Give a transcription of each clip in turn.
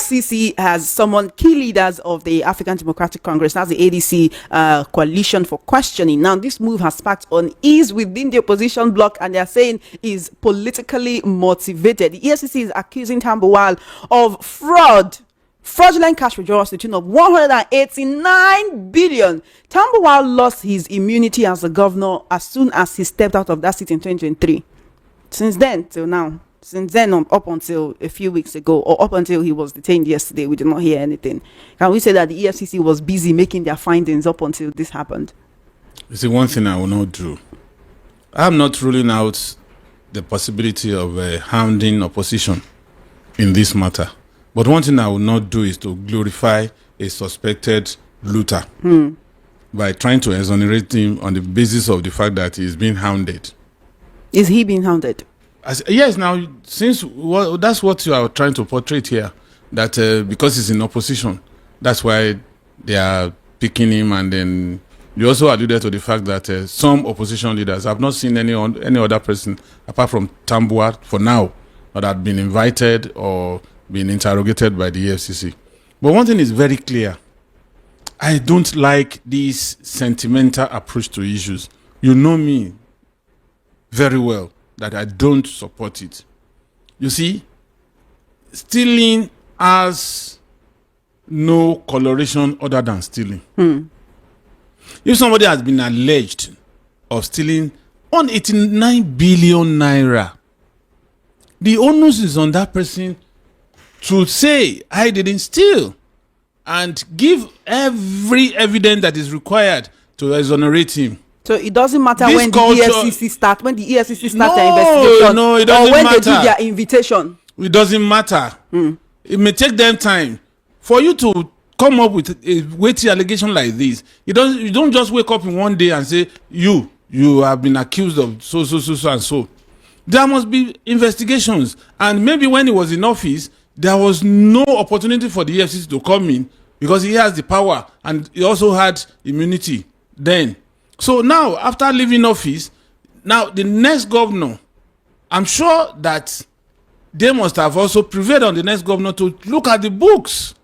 EFCC has summoned key leaders of the African Democratic Congress, that's the ADC coalition, for questioning. Now, this move has sparked unease within the opposition bloc, and they're saying is politically motivated. The EFCC is accusing Tambuwal of fraudulent cash withdrawals to the tune of 189 billion. Tambuwal lost his immunity as a governor as soon as he stepped out of that seat in 2023. Since then till now, up until a few weeks ago, or up until he was detained yesterday, we did not hear anything. Can we say that the EFCC was busy making their findings up until this happened? You see, one thing I will not do, I'm not ruling out the possibility of hounding opposition in this matter. But one thing I will not do is to glorify a suspected looter by trying to exonerate him on the basis of the fact that he is being hounded. Is he being hounded? Yes, now, since that's what you are trying to portray here, that because he's in opposition, that's why they are picking him. And then you also alluded to the fact that some opposition leaders have not seen any other person apart from Tambuwal for now that had been invited or been interrogated by the EFCC. But one thing is very clear. I don't like this sentimental approach to issues. You know me very well that I don't support it. You see, stealing has no coloration other than stealing. If somebody has been alleged of stealing 189 billion naira, the onus is on that person to say, I didn't steal, and give every evidence that is required to exonerate him. So it doesn't matter this when the EFCC start their investigation, no, it doesn't or when matter. They do their invitation. It doesn't matter. It may take them time for you to come up with a weighty allegation like this. You don't just wake up in one day and say you have been accused of so and so. There must be investigations, and maybe when he was in office, there was no opportunity for the EFCC to come in because he has the power and he also had immunity then. So now, after leaving office, now the next governor, I'm sure that they must have also prevailed on the next governor to look at the books.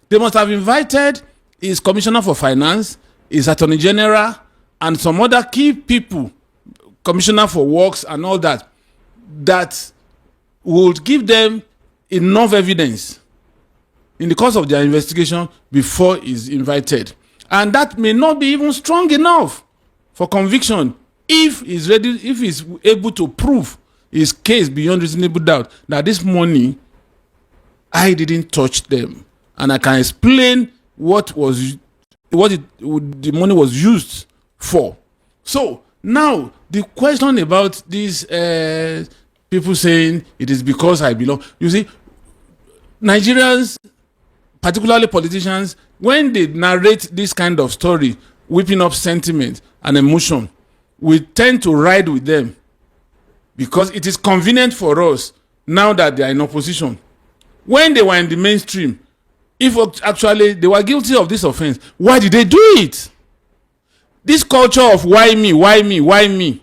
They must have invited his commissioner for finance, his attorney general, and some other key people, commissioner for works and all that, that would give them enough evidence in the course of their investigation before he's invited. And that may not be even strong enough for conviction if he's able to prove his case beyond reasonable doubt that this money, I didn't touch them, and I can explain what the money was used for. So now the question about these people saying it is because I belong. You see, Nigerians, particularly politicians, when they narrate this kind of story, whipping up sentiment and emotion, we tend to ride with them because it is convenient for us now that they are in opposition. When they were in the mainstream, if actually they were guilty of this offense, why did they do it? This culture of why me, why me, why me?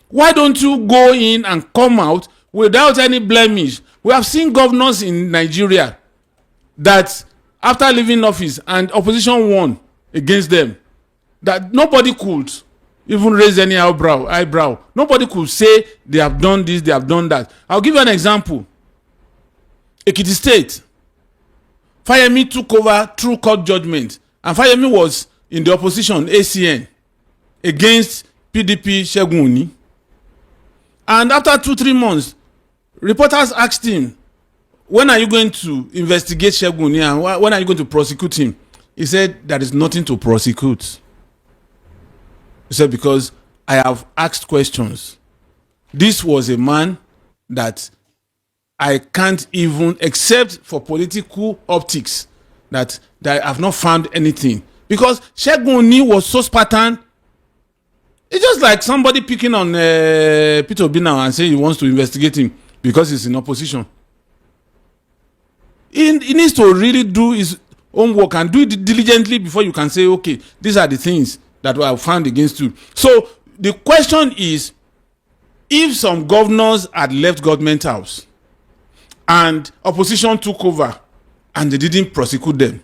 Why don't you go in and come out without any blemish? We have seen governors in Nigeria that after leaving office and opposition won against them, that nobody could even raise any eyebrow. Nobody could say they have done this, they have done that. I'll give you an example. Ekiti State. Fayemi took over through court judgment, and Fayemi was in the opposition, ACN, against PDP Segun. And after 2-3 months, reporters asked him, when are you going to investigate Segun and when are you going to prosecute him? He said, there is nothing to prosecute. He said, because I have asked questions. This was a man that I can't even, except for political optics, that I have not found anything. Because Segun was so Spartan. It's just like somebody picking on Peter Obi now and saying he wants to investigate him because he's in opposition. He needs to really do his homework and do it diligently before you can say, okay, these are the things that I found against you. So the question is, if some governors had left government house and opposition took over and they didn't prosecute them,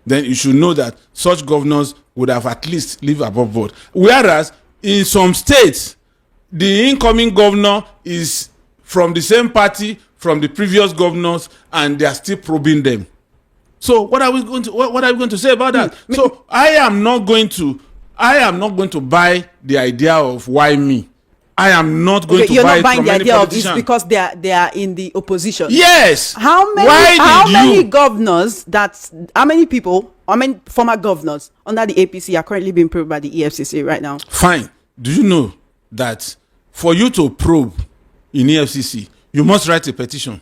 then you should know that such governors would have at least lived above board. Whereas in some states, the incoming governor is from the same party from the previous governors, and they are still probing them. So what are we going to say about that? So I am not going to buy the idea of why me. I am not going to you're buy not buying it from the any idea of politician. it's because they are in the opposition. Yes. How many governors how many former governors under the APC are currently being probed by the EFCC right now? Fine. Do you know that for you to probe in EFCC, you must write a petition?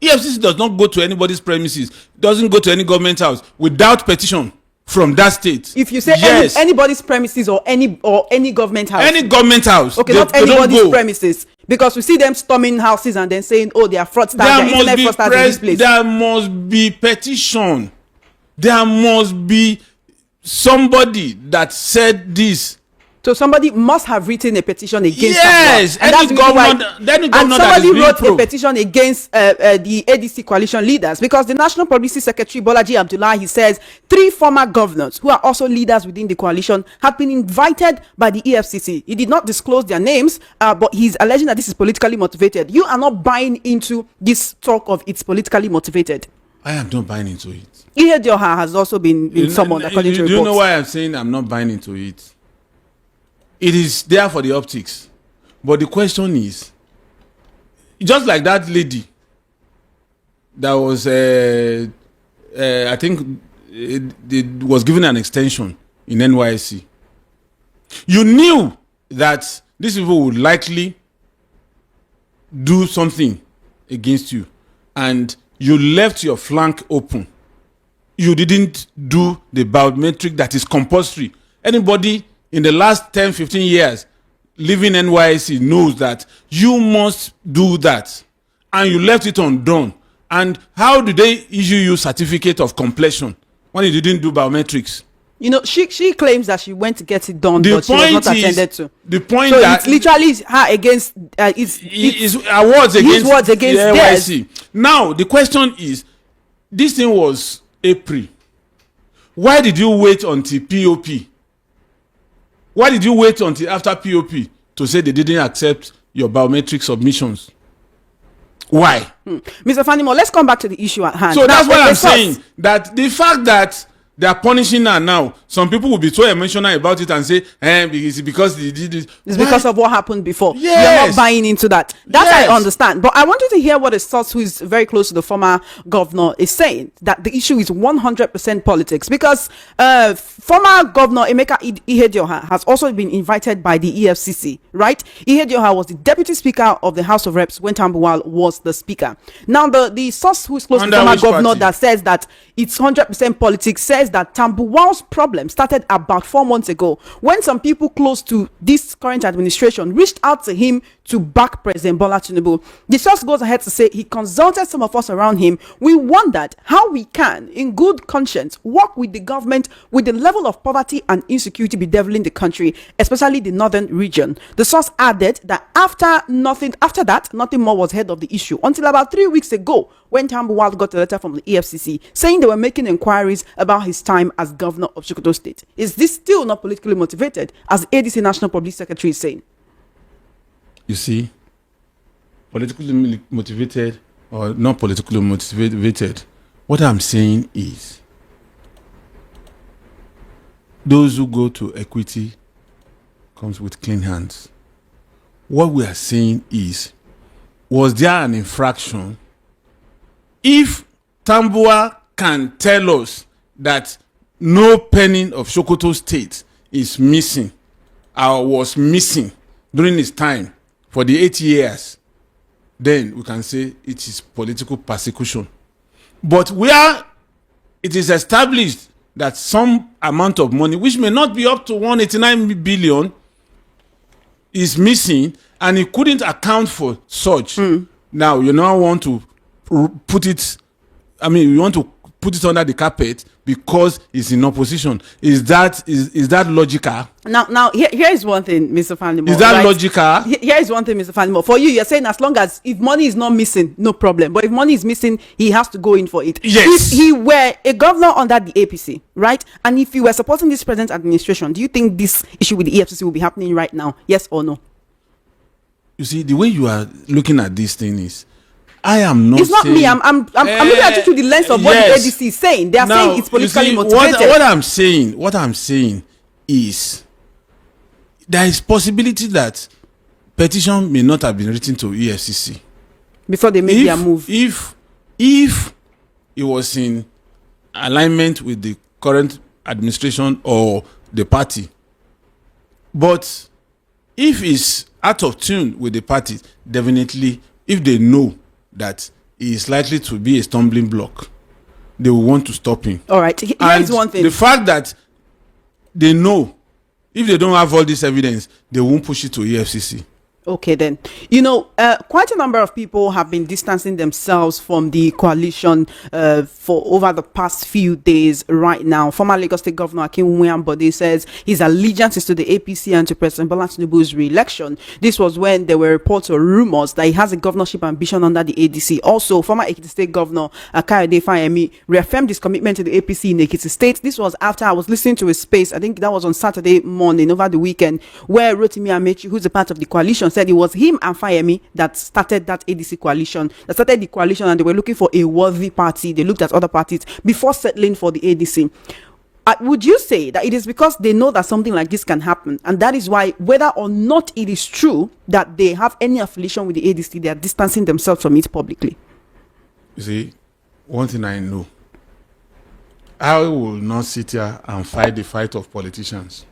EFCC does not go to anybody's premises, doesn't go to any government house without petition from that state. If you say anybody's premises or any government house, okay, not anybody's premises, because we see them storming houses and then saying, "Oh, they are fraudsters, they are internet fraudsters in this place." There must be petition. There must be somebody that said this. So somebody must have written a petition against. Yes, and somebody wrote a petition against the ADC coalition leaders, because the National Publicity Secretary Bola Ahmed Tinubu, he says 3 former governors who are also leaders within the coalition have been invited by the EFCC. He did not disclose their names, but he's alleging that this is politically motivated. You are not buying into this talk of it's politically motivated. I am not buying into it. Ihedioha has also been summoned, according to reports. Do you know why I'm saying I'm not buying into it? It is there for the optics. But the question is, just like that lady that was, I think, it was given an extension in NYSC. You knew that these people would likely do something against you, and you left your flank open. You didn't do the biometric that is compulsory. Anybody in the last 10-15 years living NYSC knows that you must do that, and you left it undone. And how do they issue you certificate of completion when you didn't do biometrics? You know, she claims that she went to get it done, but she was not attended to. The point so that it's literally her against it's words against theirs. Now the question is, this thing was April. Why did you wait until POP? Why did you wait until after POP to say they didn't accept your biometric submissions? Why? Mr. Fanimo, let's come back to the issue at hand. So that's what I'm saying. That the fact that they are punishing her now, some people will be so emotional about it and say, it's because they did it. It's because of what happened before. Yes. You're not buying into that. That yes. I understand. But I wanted to hear what a source who is very close to the former governor is saying, that the issue is 100% politics. Because former governor Emeka Ihedioha has also been invited by the EFCC, right? Ihedioha was the deputy speaker of the House of Reps when Tambuwal was the speaker. Now, the source who is close to the former governor that says that it's 100% politics says that Tambuwal's problem started about 4 months ago when some people close to this current administration reached out to him to back President Bola Tinubu. The source goes ahead to say he consulted some of us around him. We wondered how we can, in good conscience, work with the government with the level of poverty and insecurity bedeviling the country, especially the northern region. The source added that after that, nothing more was heard of the issue until about 3 weeks ago when Tambuwal got a letter from the EFCC saying they were making inquiries about his time as governor of Sokoto State. Is this still not politically motivated, as the ADC National Public Secretary is saying? You see, politically motivated or not politically motivated, what I'm saying is, those who go to equity comes with clean hands. What we are saying is, was there an infraction? If Tambuwal can tell us that no penny of Sokoto State is missing or was missing during his time for the 8 years, then we can say it is political persecution. But where it is established that some amount of money, which may not be up to 189 billion, is missing, and he couldn't account for such. Now, you now want to put it, you want to put it under the carpet because it's in opposition. Is that logical? Now here is one thing, Mr. Fanimo. Is that logical? Here is one thing, Mr. Fanimo. For you, you're saying as long as if money is not missing, no problem. But if money is missing, he has to go in for it. Yes. If he were a governor under the APC, right, and if you were supporting this present administration, do you think this issue with the EFCC will be happening right now? Yes or no? You see, the way you are looking at this thing is, I am not. It's not saying, me. I'm looking at you through the lens of what the ADC is saying. They are now, saying it's politically you see, motivated. What I'm saying is, there is possibility that petition may not have been written to EFCC before they make their move. If it was in alignment with the current administration or the party, but if it's out of tune with the party, definitely, if they know that he is likely to be a stumbling block, they will want to stop him. All right. Here's one thing. The fact that they know, if they don't have all this evidence, they won't push it to EFCC. Okay, then. Quite a number of people have been distancing themselves from the coalition for over the past few days right now. Former Lagos State Governor Akinwumi Ambode says his allegiance is to the APC and to President Bola Tinubu's re-election. This was when there were reports or rumors that he has a governorship ambition under the ADC. Also, former Ekiti State Governor Kayode Fayemi reaffirmed his commitment to the APC in Ekiti State. This was after I was listening to his space, I think that was on Saturday morning over the weekend, where Rotimi Amechi, who's a part of the coalition, said it was him and Fayemi that started that ADC coalition, that started the coalition, and they were looking for a worthy party. They looked at other parties before settling for the ADC. Would you say that it is because they know that something like this can happen, and that is why, whether or not it is true that they have any affiliation with the ADC, they are distancing themselves from it publicly? You see, one thing I know, I will not sit here and fight the fight of politicians.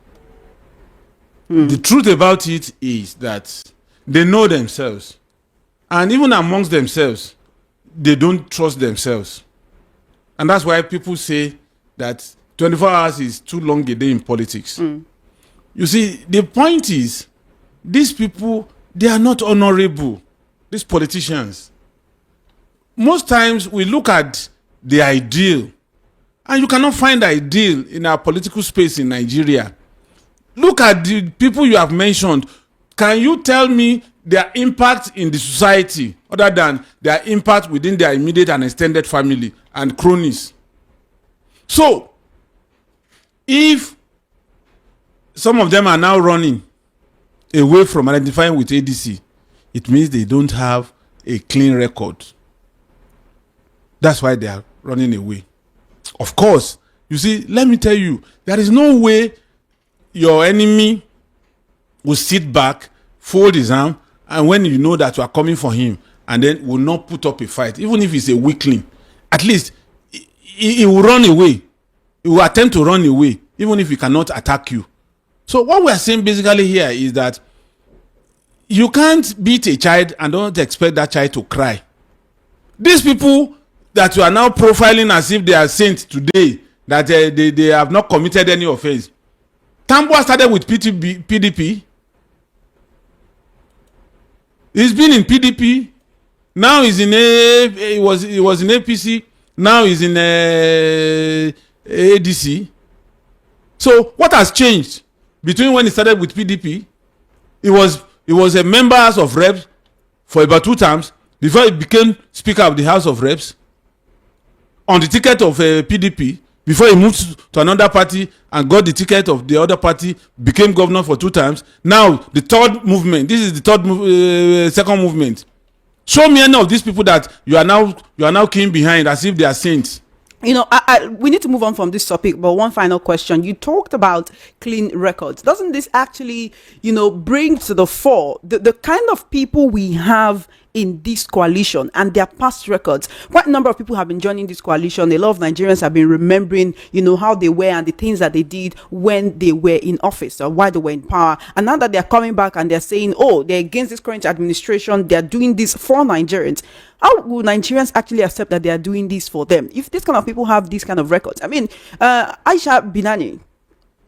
The truth about it is that they know themselves, and even amongst themselves, they don't trust themselves. And that's why people say that 24 hours is too long a day in politics. You see, the point is, these people, they are not honorable, these politicians. Most times we look at the ideal, and you cannot find the ideal in our political space in Nigeria. Look at the people you have mentioned. Can you tell me their impact in the society other than their impact within their immediate and extended family and cronies? So, if some of them are now running away from identifying with ADC, it means they don't have a clean record. That's why they are running away. Of course, you see, let me tell you, there is no way your enemy will sit back, fold his arm, and when you know that you are coming for him, and then will not put up a fight, even if he's a weakling, at least he will run away. He will attempt to run away, even if he cannot attack you. So what we are saying basically here is that you can't beat a child and don't expect that child to cry. These people that you are now profiling as if they are saints today, that they have not committed any offense. Tambuwal started with PDP. He's been in PDP. Now he's in he was in APC. Now he's in ADC. So what has changed between when he started with PDP? He was a member House of Reps for about 2 terms before he became Speaker of the House of Reps on the ticket of PDP. Before he moved to another party and got the ticket of the other party, became governor for 2 times. Now the third movement. This is the second movement. Show me any of these people that you are now keen behind as if they are saints. We need to move on from this topic, but one final question. You talked about clean records. Doesn't this actually, bring to the fore the kind of people we have in this coalition and their past records? Quite a number of people have been joining this coalition. A lot of Nigerians have been remembering, how they were and the things that they did when they were in office or while they were in power. And now that they're coming back and they're saying, they're against this current administration, they're doing this for Nigerians. How will Nigerians actually accept that they are doing this for them if this kind of people have these kind of records? I mean, Aisha Binani,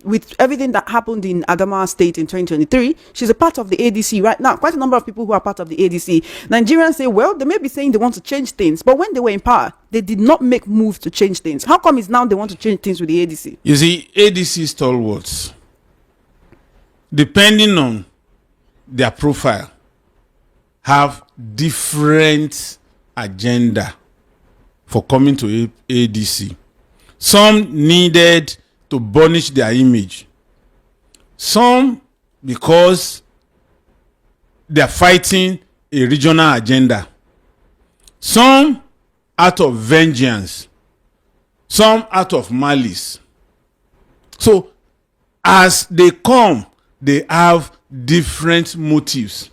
with everything that happened in Adamawa State in 2023, she's a part of the ADC right now. Quite a number of people who are part of the ADC. Nigerians say, well, they may be saying they want to change things, but when they were in power, they did not make moves to change things. How come it's now they want to change things with the ADC? You see, ADC stalwarts, depending on their profile, have different agenda for coming to ADC. Some needed to burnish their image. Some because they are fighting a regional agenda. Some out of vengeance. Some out of malice. So as they come, they have different motives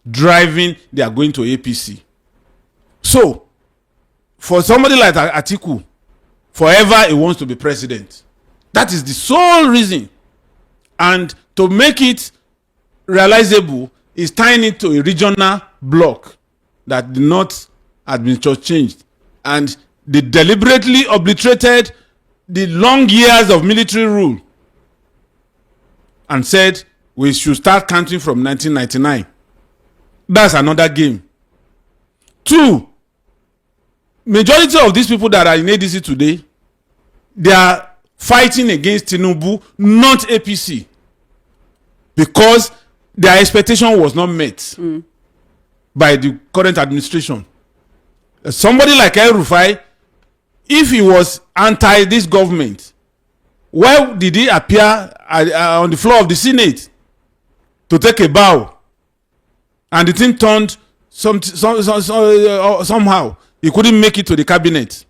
driving they are going to APC. So for somebody like Atiku, forever he wants to be president. That is the sole reason. And to make it realizable is tying it to a regional bloc that the North had been changed. And they deliberately obliterated the long years of military rule and said we should start counting from 1999. That's another game. 2, majority of these people that are in ADC today, they are fighting against Tinubu, not APC, because their expectation was not met by the current administration. Somebody like El Rufai, if he was anti this government, why did he appear on the floor of the Senate to take a bow? And the thing turned somehow. He couldn't make it to the cabinet.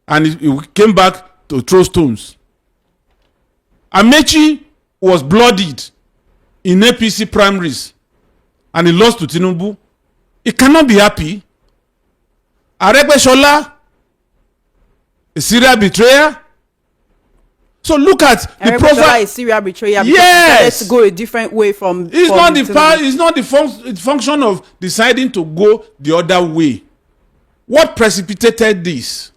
And he came back to throw stones. Amechi was bloodied in APC primaries. And he lost to Tinubu. He cannot be happy. Aregbesola, a serial betrayer. So look at the profile. Is serial betrayer. Yes. Let's go a different way from. It's not the part. It's not the function of deciding to go the other way. What precipitated this?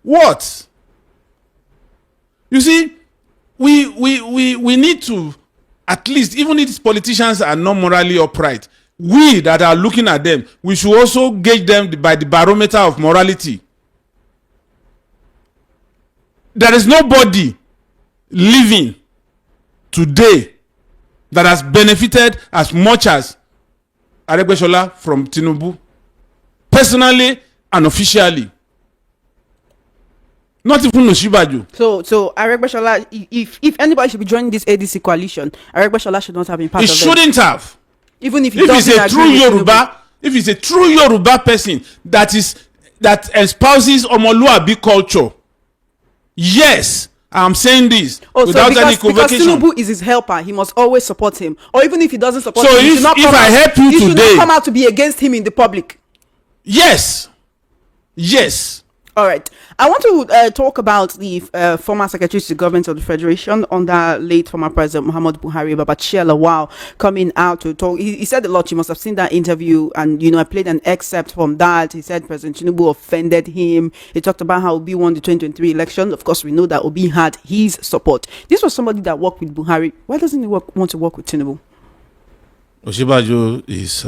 What? You see, we need to, at least, even if these politicians are not morally upright, we that are looking at them, we should also gauge them by the barometer of morality. There is nobody living today that has benefited as much as Aregbesola from Tinubu, personally and officially. Not even Osinbajo. So Aregbesola, if anybody should be joining this ADC coalition, Aregbesola should not have been part of it. He shouldn't have. Even if he's a true Yoruba, if he's a true Yoruba person that espouses Omoluabi culture. Yes, I'm saying this without any equivocation. Because Tinubu is his helper, he must always support him. Or even if he doesn't support him, if I help you today, should not come out to be against him in the public. Yes. All right. I want to talk about the former Secretary to the Government of the Federation under late former President Muhammad Buhari, Babachir Lawal, coming out to talk. He said a lot. You must have seen that interview. And, I played an excerpt from that. He said President Tinubu offended him. He talked about how Obi won the 2023 election. Of course, we know that Obi had his support. This was somebody that worked with Buhari. Why doesn't he want to work with Tinubu? Osinbajo is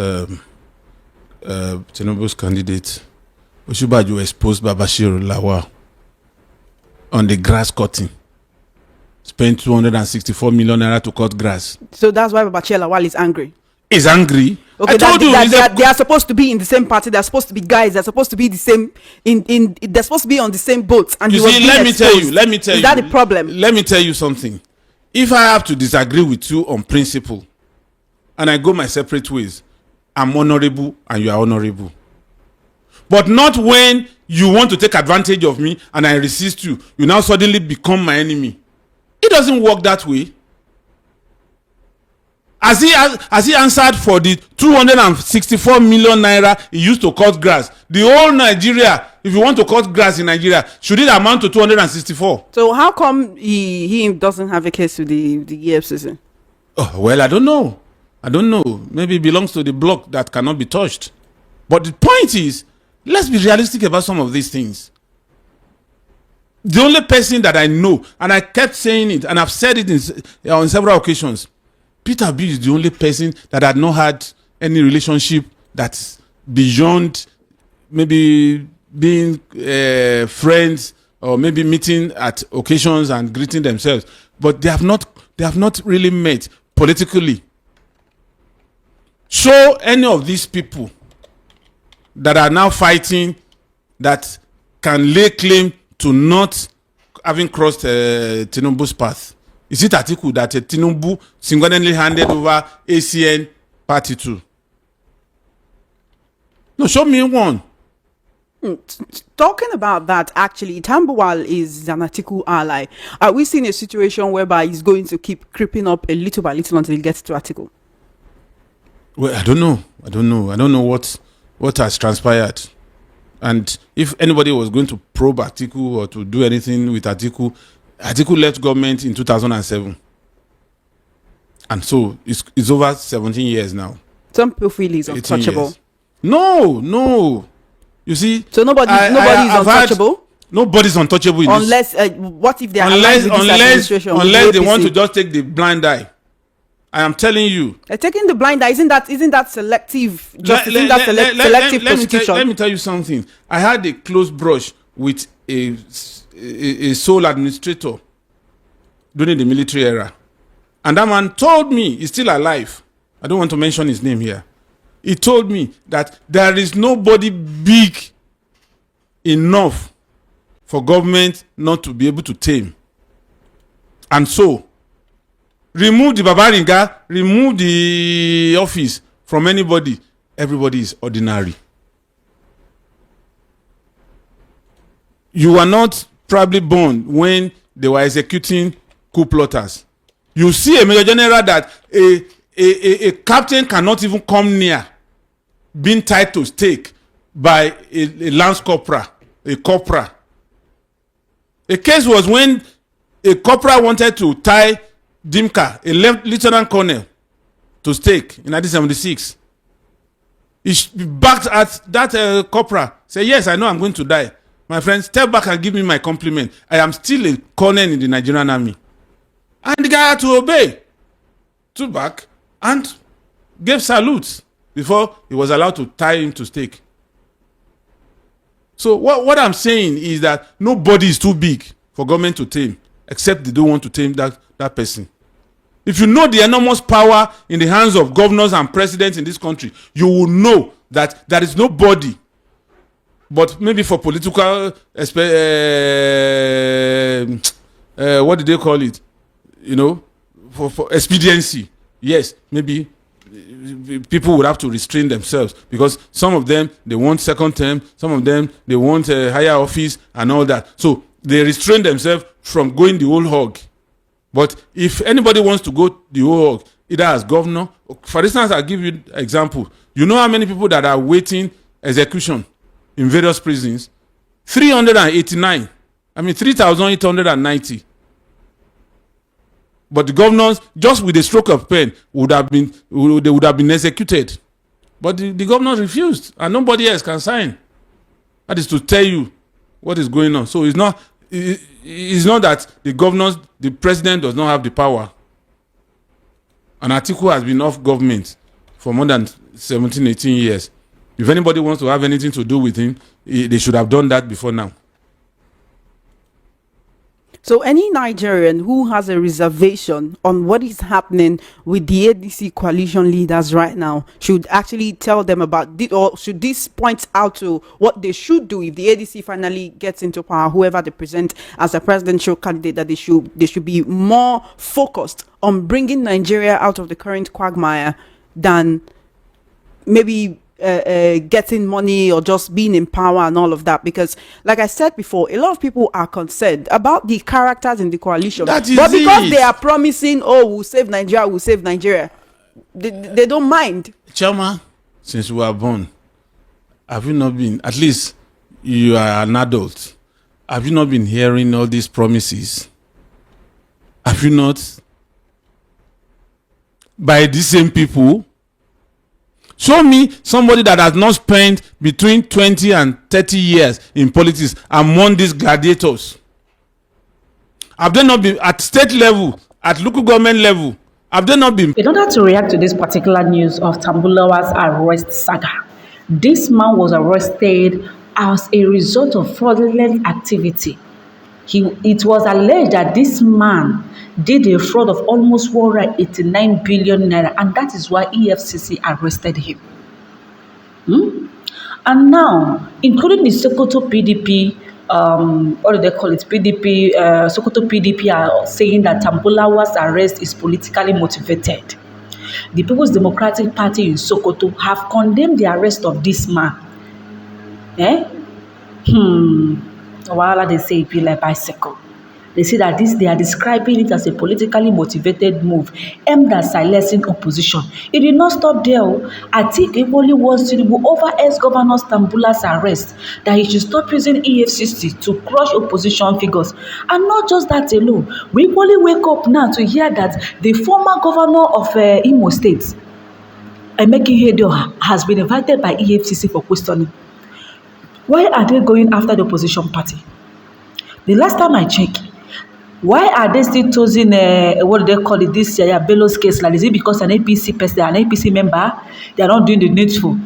Tinubu's candidate. Osinbajo exposed Babachir Lawal on the grass cutting. Spent 264 million naira to cut grass. So that's why Babachir Lawal is angry. He's angry. Okay, they are supposed to be in the same party. They're supposed to be guys. They're supposed to be the same. They're supposed to be on the same boat. And you see, let me tell you. Is that the problem? Let me tell you something. If I have to disagree with you on principle, and I go my separate ways, I'm honorable and you are honorable. But not when you want to take advantage of me and I resist you. You now suddenly become my enemy. It doesn't work that way. Has he answered for the 264 million naira he used to cut grass? The whole Nigeria, if you want to cut grass in Nigeria, should it amount to 264? So how come he doesn't have a case with the EFCC? Oh, well, I don't know. Maybe it belongs to the block that cannot be touched. But the point is, let's be realistic about some of these things. The only person that I know, and I kept saying it, and I've said it on several occasions, Peter Obi is the only person that had not had any relationship that's beyond maybe being friends or maybe meeting at occasions and greeting themselves. But they have not really met politically. Show any of these people that are now fighting that can lay claim to not having crossed Tinubu's path. Is it Atiku that Tinubu single-handedly handed over ACN party to? No, show me one. Talking about that, actually, Tambuwal is an Atiku ally. Are we seeing a situation whereby he's going to keep creeping up a little by little until he gets to Atiku? Well, I don't know what has transpired. And if anybody was going to probe Atiku or to do anything with Atiku left government in 2007. And so it's over 17 years now. Some people feel he's untouchable. Years. No. You see, so nobody is untouchable. Nobody's untouchable in unless what if they are unless they want to just take the blind eye. I am telling you. Taking the blind eye, isn't that selective justice? Selective prosecution? Let me tell you something. I had a close brush with a sole administrator during the military era. And that man told me, he's still alive. I don't want to mention his name here. He told me that there is nobody big enough for government not to be able to tame. And so, remove the Babaringa, remove the office from anybody. Everybody is ordinary. You were not probably born when they were executing coup plotters. You see a major general that a captain cannot even come near being tied to stake by a lance corporal, a corporal. A case was when a corporal wanted to tie Dimka, a lieutenant colonel, to stake in 1976. He backed at that corporal, said, yes, I know I'm going to die. My friend, step back and give me my compliment. I am still a colonel in the Nigerian army. And the guy had to obey. Stood back and gave salutes before he was allowed to tie him to stake. So what I'm saying is that nobody is too big for government to tame, except they don't want to tame that person. If you know the enormous power in the hands of governors and presidents in this country, you will know that there is nobody, but maybe for political, what do they call it? You know, for expediency. Yes, maybe people would have to restrain themselves because some of them, they want second term, some of them, they want a higher office and all that. So they restrain themselves from going the whole hog. But if anybody wants to go the whole hog, either as governor, for instance, I'll give you an example. You know how many people that are waiting execution in various prisons? 389. 3,890. But the governors, just with a stroke of pen, they would have been executed. But the governors refused, and nobody else can sign. That is to tell you what is going on. So it's not that the president does not have the power. And Atiku has been off government for more than 17, 18 years. If anybody wants to have anything to do with him, they should have done that before now. So any Nigerian who has a reservation on what is happening with the ADC coalition leaders right now should actually tell them about this, or should this point out to what they should do if the ADC finally gets into power, whoever they present as a presidential candidate, that they should be more focused on bringing Nigeria out of the current quagmire than maybe getting money or just being in power and all of that. Because like I said before, a lot of people are concerned about the characters in the coalition, but because they are promising, we'll save Nigeria, they don't mind. Chama, since we were born, have you not been, at least you are an adult, have you not been hearing all these promises? Have you not? By these same people. Show me somebody that has not spent between 20 and 30 years in politics among these gladiators. Have they not been at state level, at local government level? Have they not been? In order to react to this particular news of Tambuwal's arrest saga, this man was arrested as a result of fraudulent activity. It was alleged that this man did a fraud of almost 189 billion naira, and that is why EFCC arrested him. And now, including the Sokoto PDP, what do they call it? PDP, Sokoto PDP are saying that Tambuwal's arrest is politically motivated. The People's Democratic Party in Sokoto have condemned the arrest of this man. While they say it be like bicycle. They say that they are describing it as a politically motivated move aimed at silencing opposition. It did not stop there. Atiku equally wants Tinubu over ex-governor Tambuwal's arrest, that he should stop using EFCC to crush opposition figures. And not just that alone, we equally wake up now to hear that the former governor of Imo State, Emeka Ihedioha, has been invited by EFCC for questioning. Why are they going after the opposition party? The last time I checked, why are they still choosing what do they call it, this Bellows case? Like, is it because an APC person, an APC member, they are not doing the needful?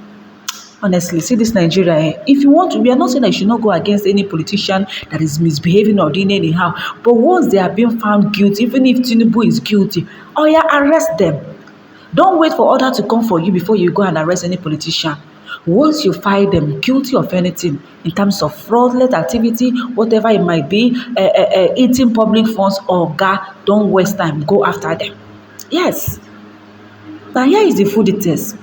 Honestly, see this Nigeria. If you want to, we are not saying that you should not go against any politician that is misbehaving or doing anyhow. But once they are being found guilty, even if Tinubu is guilty, arrest them. Don't wait for others to come for you before you go and arrest any politician. Once you find them guilty of anything in terms of fraudulent activity, whatever it might be, eating public funds or don't waste time, go after them. Yes. Now here is the full details.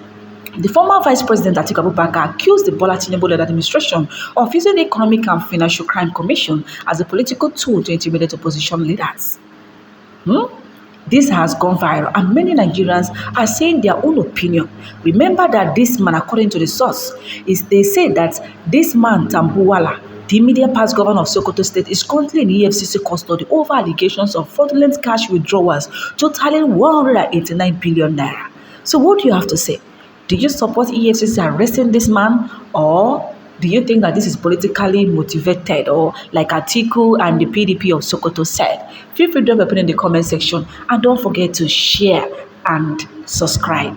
The former Vice President Atiku accused the Bola Tinubu administration of using the Economic and Financial Crime Commission as a political tool to intimidate opposition leaders. This has gone viral and many Nigerians are saying their own opinion. Remember that this man, according to the source, they say that this man, Tambuwal, the immediate past governor of Sokoto State, is currently in EFCC custody over allegations of fraudulent cash withdrawals totaling 189 billion naira. So what do you have to say? Do you support EFCC arresting this man, or do you think that this is politically motivated, or like Atiku and the PDP of Sokoto said? Feel free to drop a pin in the comment section and don't forget to share and subscribe.